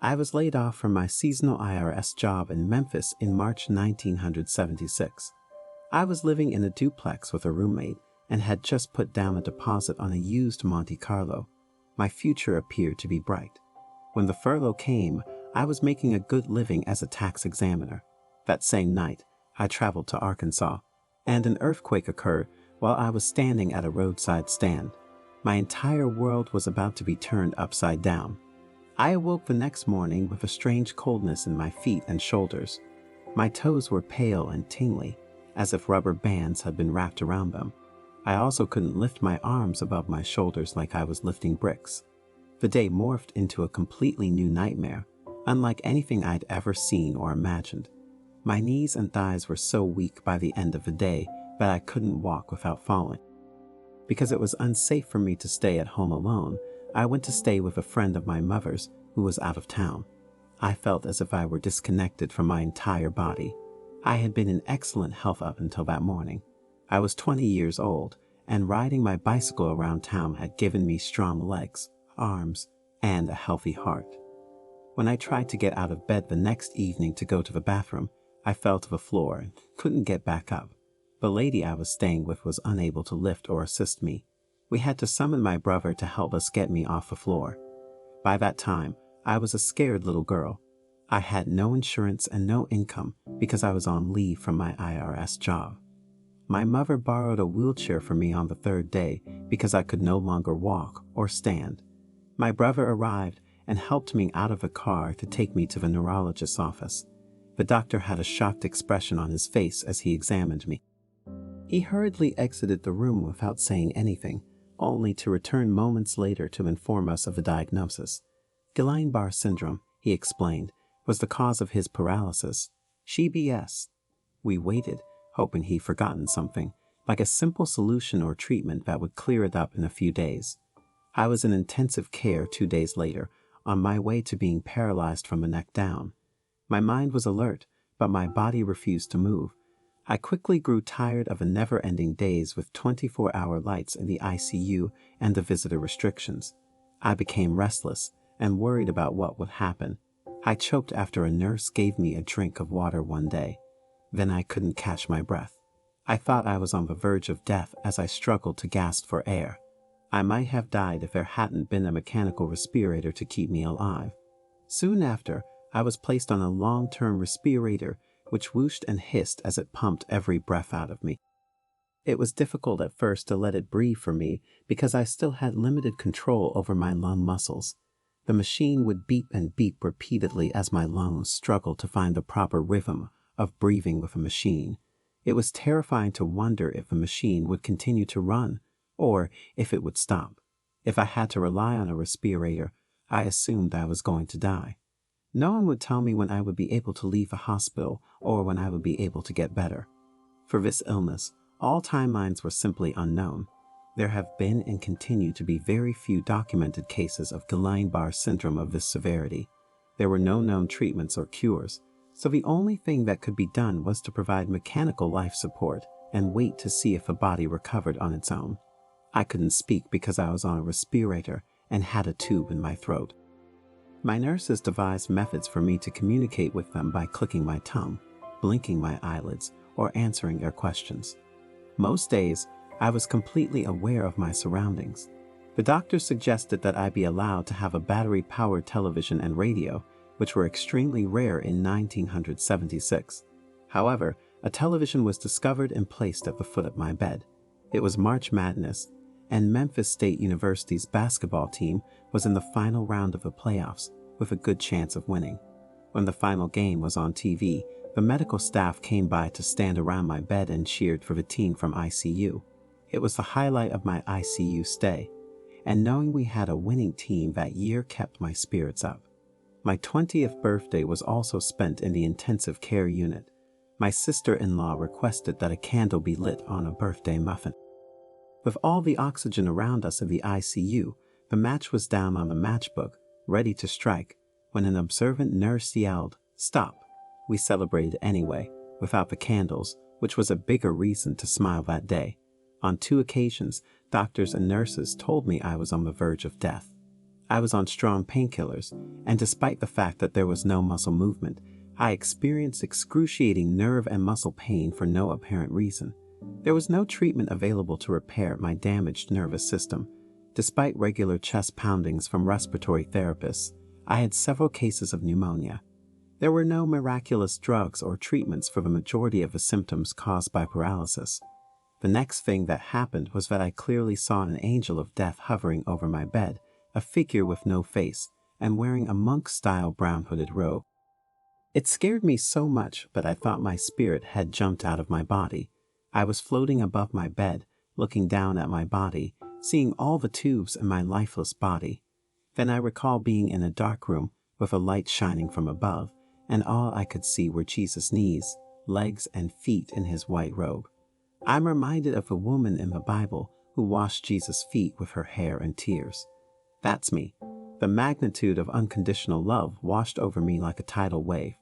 I was laid off from my seasonal IRS job in Memphis in March 1976. I was living in a duplex with a roommate and had just put down a deposit on a used Monte Carlo. My future appeared to be bright. When the furlough came, I was making a good living as a tax examiner. That same night, I traveled to Arkansas, and an earthquake occurred while I was standing at a roadside stand. My entire world was about to be turned upside down. I awoke the next morning with a strange coldness in my feet and shoulders. My toes were pale and tingly, as if rubber bands had been wrapped around them. I also couldn't lift my arms above my shoulders like I was lifting bricks. The day morphed into a completely new nightmare, unlike anything I'd ever seen or imagined. My knees and thighs were so weak by the end of the day that I couldn't walk without falling. Because it was unsafe for me to stay at home alone, I went to stay with a friend of my mother's who was out of town. I felt as if I were disconnected from my entire body. I had been in excellent health up until that morning. I was 20 years old, and riding my bicycle around town had given me strong legs, arms, and a healthy heart. When I tried to get out of bed the next evening to go to the bathroom, I fell to the floor and couldn't get back up. The lady I was staying with was unable to lift or assist me. We had to summon my brother to help us get me off the floor. By that time, I was a scared little girl. I had no insurance and no income because I was on leave from my IRS job. My mother borrowed a wheelchair for me on the third day because I could no longer walk or stand. My brother arrived and helped me out of the car to take me to the neurologist's office. The doctor had a shocked expression on his face as he examined me. He hurriedly exited the room without saying anything, only to return moments later to inform us of the diagnosis. Guillain-Barré syndrome, he explained, was the cause of his paralysis. GBS. We waited, hoping he'd forgotten something, like a simple solution or treatment that would clear it up in a few days. I was in intensive care 2 days later, on my way to being paralyzed from the neck down. My mind was alert, but my body refused to move. I quickly grew tired of the never-ending days with 24-hour lights in the ICU and the visitor restrictions. I became restless and worried about what would happen. I choked after a nurse gave me a drink of water one day. Then I couldn't catch my breath. I thought I was on the verge of death as I struggled to gasp for air. I might have died if there hadn't been a mechanical respirator to keep me alive. Soon after, I was placed on a long-term respirator which whooshed and hissed as it pumped every breath out of me. It was difficult at first to let it breathe for me because I still had limited control over my lung muscles. The machine would beep and beep repeatedly as my lungs struggled to find the proper rhythm of breathing with a machine. It was terrifying to wonder if the machine would continue to run or if it would stop. If I had to rely on a respirator, I assumed I was going to die. No one would tell me when I would be able to leave the hospital or when I would be able to get better. For this illness, all timelines were simply unknown. There have been and continue to be very few documented cases of Guillain-Barré syndrome of this severity. There were no known treatments or cures, so the only thing that could be done was to provide mechanical life support and wait to see if the body recovered on its own. I couldn't speak because I was on a respirator and had a tube in my throat. My nurses devised methods for me to communicate with them by clicking my tongue, blinking my eyelids, or answering their questions. Most days, I was completely aware of my surroundings. The doctor suggested that I be allowed to have a battery-powered television and radio, which were extremely rare in 1976. However, a television was discovered and placed at the foot of my bed. It was March Madness, and Memphis State University's basketball team was in the final round of the playoffs with a good chance of winning. When the final game was on TV, the medical staff came by to stand around my bed and cheered for the team from ICU. It was the highlight of my ICU stay, and knowing we had a winning team that year kept my spirits up. My 20th birthday was also spent in the intensive care unit. My sister-in-law requested that a candle be lit on a birthday muffin. With all the oxygen around us in the ICU, the match was down on the matchbook, ready to strike, when an observant nurse yelled, "Stop!" We celebrated anyway, without the candles, which was a bigger reason to smile that day. On 2 occasions, doctors and nurses told me I was on the verge of death. I was on strong painkillers, and despite the fact that there was no muscle movement, I experienced excruciating nerve and muscle pain for no apparent reason. There was no treatment available to repair my damaged nervous system. Despite regular chest poundings from respiratory therapists, I had several cases of pneumonia. There were no miraculous drugs or treatments for the majority of the symptoms caused by paralysis. The next thing that happened was that I clearly saw an angel of death hovering over my bed, a figure with no face, and wearing a monk-style brown hooded robe. It scared me so much that I thought my spirit had jumped out of my body. I was floating above my bed, looking down at my body, seeing all the tubes in my lifeless body. Then I recall being in a dark room with a light shining from above, and all I could see were Jesus' knees, legs, and feet in his white robe. I'm reminded of a woman in the Bible who washed Jesus' feet with her hair and tears. That's me. The magnitude of unconditional love washed over me like a tidal wave.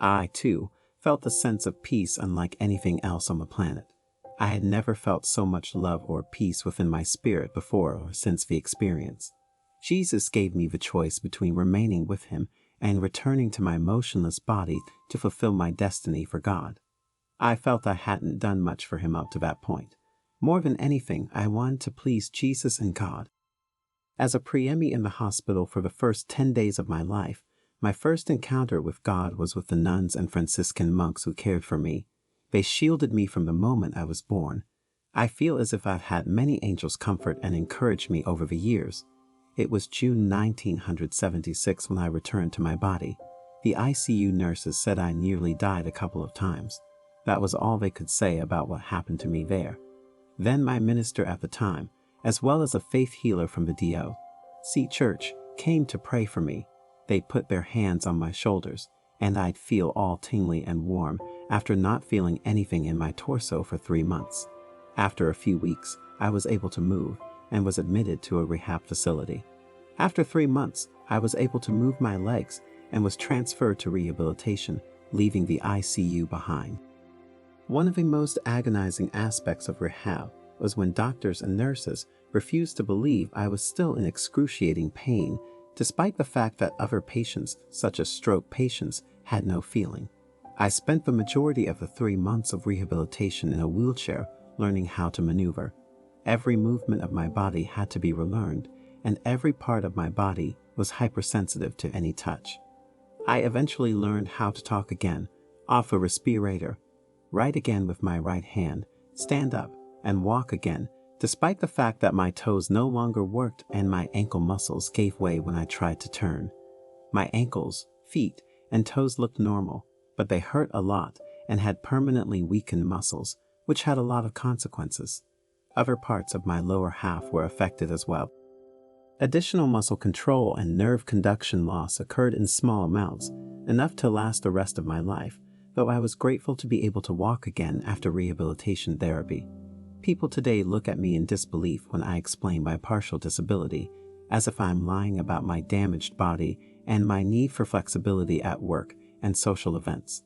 I, too, felt a sense of peace unlike anything else on the planet. I had never felt so much love or peace within my spirit before or since the experience. Jesus gave me the choice between remaining with him and returning to my motionless body to fulfill my destiny for God. I felt I hadn't done much for him up to that point. More than anything, I wanted to please Jesus and God. As a preemie in the hospital for the first 10 days of my life, my first encounter with God was with the nuns and Franciscan monks who cared for me. They shielded me from the moment I was born. I feel as if I've had many angels comfort and encourage me over the years. It was June 1976 when I returned to my body. The ICU nurses said I nearly died a couple of times. That was all they could say about what happened to me there. Then my minister at the time, as well as a faith healer from the D.O.C. church, came to pray for me. They put their hands on my shoulders, and I'd feel all tingly and warm after not feeling anything in my torso for 3 months. After a few weeks, I was able to move and was admitted to a rehab facility. After 3 months, I was able to move my legs and was transferred to rehabilitation, leaving the ICU behind. One of the most agonizing aspects of rehab was when doctors and nurses refused to believe I was still in excruciating pain, despite the fact that other patients, such as stroke patients, had no feeling. I spent the majority of the 3 months of rehabilitation in a wheelchair, learning how to maneuver. Every movement of my body had to be relearned, and every part of my body was hypersensitive to any touch. I eventually learned how to talk again, off a respirator, write again with my right hand, stand up, and walk again, despite the fact that my toes no longer worked and my ankle muscles gave way when I tried to turn. My ankles, feet, and toes looked normal, but they hurt a lot and had permanently weakened muscles, which had a lot of consequences. Other parts of my lower half were affected as well. Additional muscle control and nerve conduction loss occurred in small amounts, enough to last the rest of my life, though I was grateful to be able to walk again after rehabilitation therapy. People today look at me in disbelief when I explain my partial disability, as if I'm lying about my damaged body and my need for flexibility at work and social events.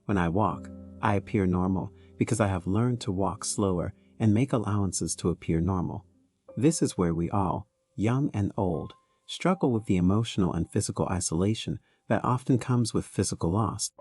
When I walk, I appear normal because I have learned to walk slower and make allowances to appear normal. This is where we all, young and old, struggle with the emotional and physical isolation that often comes with physical loss.